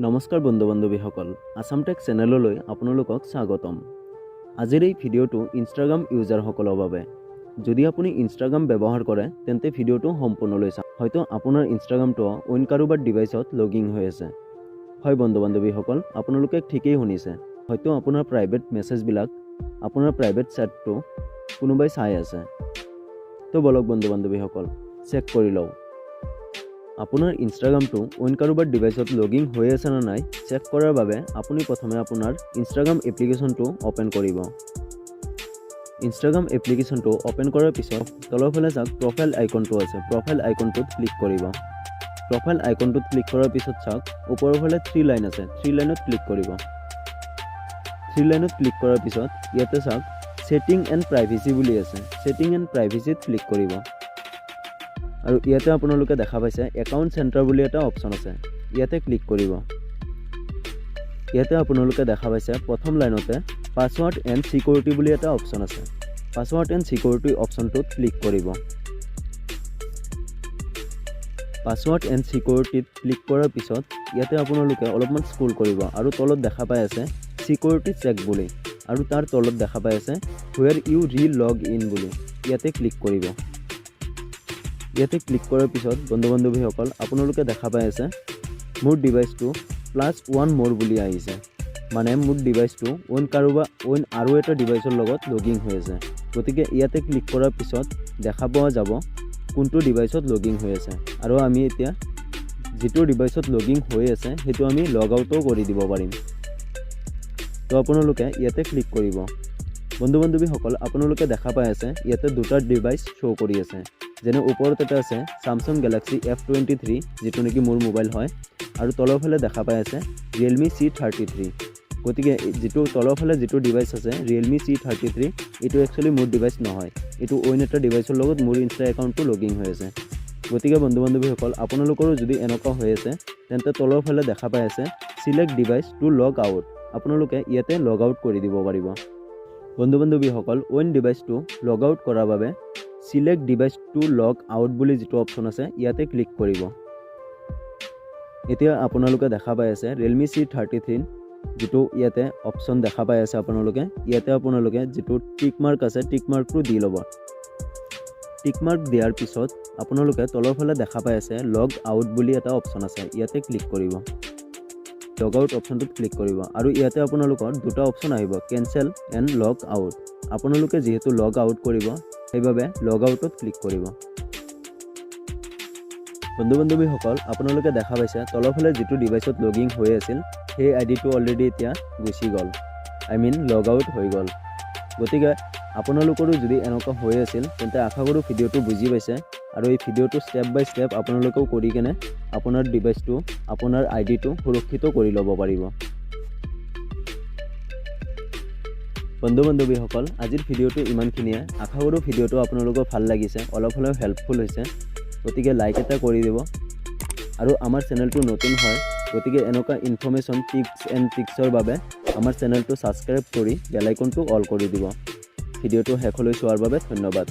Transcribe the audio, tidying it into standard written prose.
নমস্কাৰ বন্ধু বান্ধৱীসকল, আসাম টেক চেনেললৈ আপোনালোকক স্বাগতম। আজিৰ এই ভিডিঅ'টো ইনষ্টাগ্ৰাম ইউজাৰসকলৰ বাবে। যদি আপুনি ইনষ্টাগ্ৰাম ব্যৱহাৰ কৰে তেন্তে ভিডিঅ'টো সম্পূৰ্ণলৈ চাওক। হয়তো আপোনাৰ ইনষ্টাগ্ৰামটো অইন কাৰোবাৰ ডিভাইচত লগিং হৈ আছে। হয় বন্ধু বান্ধৱীসকল, আপোনালোকে ঠিকেই শুনিছে। হয়তো আপোনাৰ প্ৰাইভেট মেছেজবিলাক, আপোনাৰ প্ৰাইভেট চেটটো কোনোবাই চাই আছে। তো বলক বন্ধু বান্ধৱীসকল, চেক কৰি লওঁ। আপোনাৰ ইনষ্টাগ্ৰামটো অইন কাৰোবাৰ ডিভাইচত লগিং হৈ আছে নে নাই চেক কৰাৰ বাবে আপুনি প্ৰথমে আপোনাৰ ইনষ্টাগ্ৰাম এপ্লিকেশ্যনটো অ'পেন কৰিব। ইনষ্টাগ্ৰাম এপ্লিকেশ্যনটো অ'পেন কৰাৰ পিছত তলৰ ফালে চাওক প্ৰফাইল আইকনটো আছে। প্ৰফাইল আইকনটোত ক্লিক কৰিব। প্ৰফাইল আইকনটোত ক্লিক কৰাৰ পিছত চাওক ওপৰৰ ফালে 3 লাইন আছে। 3 লাইনত ক্লিক কৰিব। 3 লাইনত ক্লিক কৰাৰ পিছত ইয়াতে চাওক ছেটিং এণ্ড প্ৰাইভেচি বুলি আছে। ছেটিং এণ্ড প্ৰাইভেচিত ক্লিক কৰিব। আৰু ইয়াতে আপোনালোকে দেখা পাইছে একাউণ্ট চেণ্টাৰ বুলি এটা অপশ্যন আছে। ইয়াতে ক্লিক কৰিব। ইয়াতে আপোনালোকে দেখা পাইছে প্ৰথম লাইনতে পাছৱৰ্ড এণ্ড চিকিউৰিটি বুলি এটা অপশ্যন আছে। পাছৱৰ্ড এণ্ড চিকিউৰিটি অপশ্যনটোত ক্লিক কৰিব। পাছৱৰ্ড এণ্ড চিকিউৰিটিত ক্লিক কৰাৰ পিছত ইয়াতে আপোনালোকে অলপমান স্ক্ৰল কৰিব আৰু তলত দেখা পাই আছে চিকিউৰিটি চেক বুলি, আৰু তাৰ তলত দেখা পাই আছে হুৱেৰ ইউ ৰি-লগ ইন বুলি। ইয়াতে ক্লিক কৰিব। ইয়াতে ক্লিক কৰাৰ পিছত বন্ধু বান্ধৱীসকল আপোনালোকে দেখা পাই আছে মোৰ ডিভাইচটো +1 মোৰ বুলি আহিছে। মানে মোৰ ডিভাইচটো অইন আৰু এটা ডিভাইচৰ লগত লগিং হৈ আছে। গতিকে ইয়াতে ক্লিক কৰাৰ পিছত দেখা পোৱা যাব কোনটো ডিভাইচত লগিং হৈ আছে, আৰু আমি এতিয়া যিটো ডিভাইচত লগিং হৈ আছে সেইটো আমি লগ আউটো কৰি দিব পাৰিম। তো আপোনালোকে ইয়াতে ক্লিক কৰিব। বন্ধু বান্ধৱীসকল আপোনালোকে দেখা পাই আছে ইয়াতে দুটা ডিভাইচ শ্ব' কৰি আছে। যেনে ওপৰত এটা আছে Samsung Galaxy F23 যিটো নেকি মোৰ মোবাইল হয়, আৰু তলৰ ফালে দেখা পাই আছে Realme C33। গতিকে যিটো তলৰ ফালে যিটো ডিভাইচ আছে Realme C33 এইটো একচুৱেলি মোৰ ডিভাইচ নহয়, এইটো অইন এটা ডিভাইচৰ লগত মোৰ ইনষ্টা একাউণ্টটো লগিং হৈ আছে। গতিকে বন্ধু বান্ধৱীসকল আপোনালোকৰো যদি এনেকুৱা হৈ আছে তেন্তে তলৰ ফালে দেখা পাই আছে চিলেক্ট ডিভাইচ টু লগ আউট। আপোনালোকে ইয়াতে লগ আউট কৰি দিব পাৰিব। বন্ধু বান্ধৱীসকল অইন ডিভাইচটো লগ আউট কৰাৰ বাবে চিলেক্ট ডিভাইচ টু লগ আউট বুলি যিটো অপশ্যন আছে ইয়াতে ক্লিক কৰিব। এতিয়া আপোনালোকে দেখা পাই আছে Realme C33 যিটো ইয়াতে অপশ্যন দেখা পাই আছে আপোনালোকে। ইয়াতে আপোনালোকে যিটো টিক মাৰ্ক আছে টিক মাৰ্কটো দি ল'ব। টিক মাৰ্ক দিয়াৰ পিছত আপোনালোকে তলৰ ফালে দেখা পাই আছে লগ আউট বুলি এটা অপশ্যন আছে। ইয়াতে ক্লিক কৰিব। লগ আউট অপশ্যনটোত ক্লিক কৰিব, আৰু ইয়াতে আপোনালোকৰ দুটা অপশ্যন আহিব কেনচেল এণ্ড লগ আউট। আপোনালোকে যিহেতু লগ আউট কৰিব সেইবাবে লগ আউটত ক্লিক কৰিব। বন্ধু বান্ধৱীসকল আপোনালোকে দেখা পাইছে তলৰ ফালে যিটো ডিভাইচত লগিং হৈ আছিল সেই আইডিটো অলৰেডি এতিয়া গুচি গ'ল, লগ আউট হৈ গ'ল। গতিকে আপোনালোকৰো যদি এনেকুৱা হৈ আছিল তেন্তে আশা কৰোঁ ভিডিঅ'টো বুজি পাইছে, আৰু এই ভিডিঅ'টো ষ্টেপ বাই ষ্টেপ আপোনালোকেও কৰি কেনে আপোনাৰ ডিভাইচটো আপোনাৰ আইডিটো সুৰক্ষিত কৰি ল'ব পাৰিব। বন্ধু বান্ধৱীসকল আজিৰ ভিডিঅ'টো ইমানখিনিয়ে। আশা কৰোঁ ভিডিঅ'টো আপোনালোকৰ ভাল লাগিছে, অলপ হ'লেও হেল্পফুল হৈছে। গতিকে লাইক এটা কৰি দিব, আৰু আমাৰ চেনেলটো নতুন হয় গতিকে এনেকুৱা ইনফৰ্মেশ্যন টিপছ এণ্ড ট্ৰিক্সৰ বাবে আমাৰ চেনেলটো ছাবস্ক্ৰাইব কৰি বেল আইকনটো অল কৰি দিব। ভিডিঅ'টো শেষলৈ চোৱাৰ বাবে ধন্যবাদ।